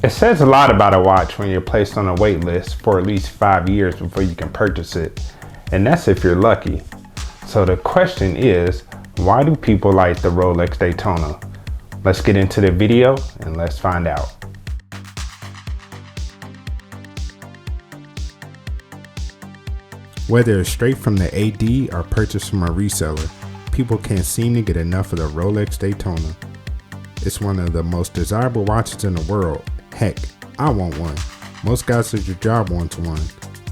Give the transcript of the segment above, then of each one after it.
It says a lot about a watch when you're placed on a wait list for at least 5 years before you can purchase it. And that's if you're lucky. So the question is, why do people like the Rolex Daytona? Let's get into the video and let's find out. Whether it's straight from the AD or purchased from a reseller, people can't seem to get enough of the Rolex Daytona. It's one of the most desirable watches in the world. Heck, I want one. Most guys at your job want one.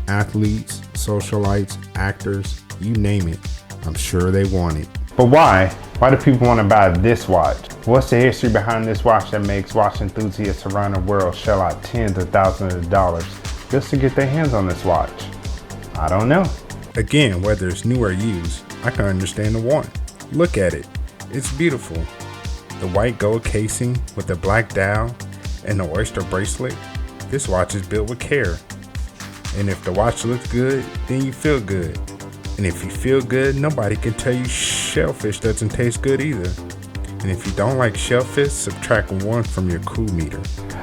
Athletes, socialites, actors, you name it. I'm sure they want it. But why? Why do people want to buy this watch? What's the history behind this watch that makes watch enthusiasts around the world shell out tens of thousands of dollars just to get their hands on this watch? I don't know. Again, whether it's new or used, I can understand the want. Look at it. It's beautiful. The white gold casing with the black dial and the oyster bracelet. This watch is built with care. And if the watch looks good, then you feel good. And if you feel good, nobody can tell you shellfish doesn't taste good either. And if you don't like shellfish, subtract 1 from your cool meter.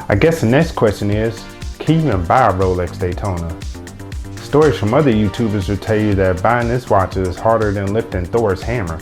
I guess the next question is, can you even buy a Rolex Daytona? Stories from other YouTubers will tell you that buying this watch is harder than lifting Thor's hammer.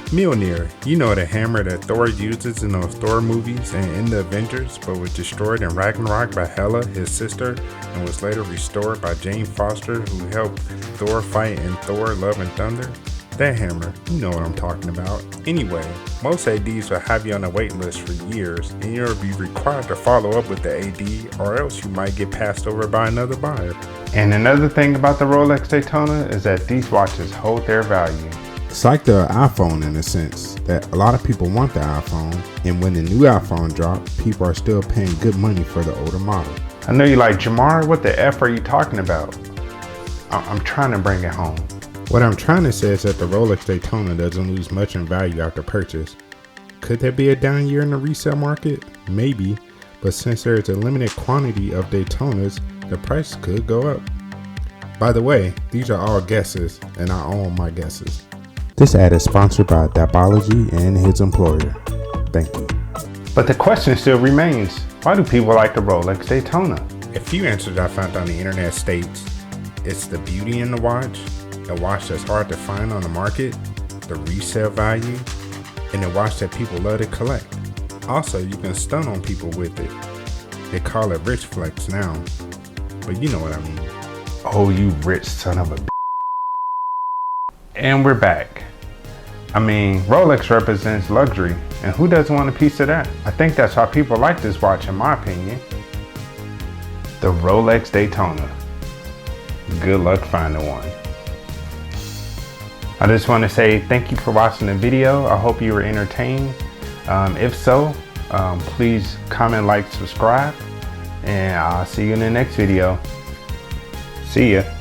Mjolnir, you know the hammer that Thor uses in those Thor movies and in the Avengers, but was destroyed in Ragnarok by Hela, his sister, and was later restored by Jane Foster, who helped Thor fight in Thor Love and Thunder? That hammer, you know what I'm talking about. Anyway, most ADs will have you on a wait list for years, and you'll be required to follow up with the AD, or else you might get passed over by another buyer. And another thing about the Rolex Daytona is that these watches hold their value. It's like the iPhone in a sense, that a lot of people want the iPhone, and when the new iPhone drops, people are still paying good money for the older model. I know you're like, Jamar, what the F are you talking about? I'm trying to bring it home. What I'm trying to say is that the Rolex Daytona doesn't lose much in value after purchase. Could there be a down year in the resale market? Maybe, but since there is a limited quantity of Daytonas, the price could go up. By the way, these are all guesses, and I own my guesses. This ad is sponsored by Dabology and his employer. Thank you. But the question still remains, why do people like the Rolex Daytona? A few answers I found on the internet states, it's the beauty in the watch, a watch that's hard to find on the market, the resale value, and a watch that people love to collect. Also, you can stun on people with it. They call it rich flex now, but you know what I mean. Oh, you rich son of a b****. And we're back. I mean, Rolex represents luxury, and who doesn't want a piece of that? I think that's why people like this watch, in my opinion. The Rolex Daytona. Good luck finding one. I just want to say thank you for watching the video. I hope you were entertained. If so, please comment, like, subscribe, and I'll see you in the next video. See ya.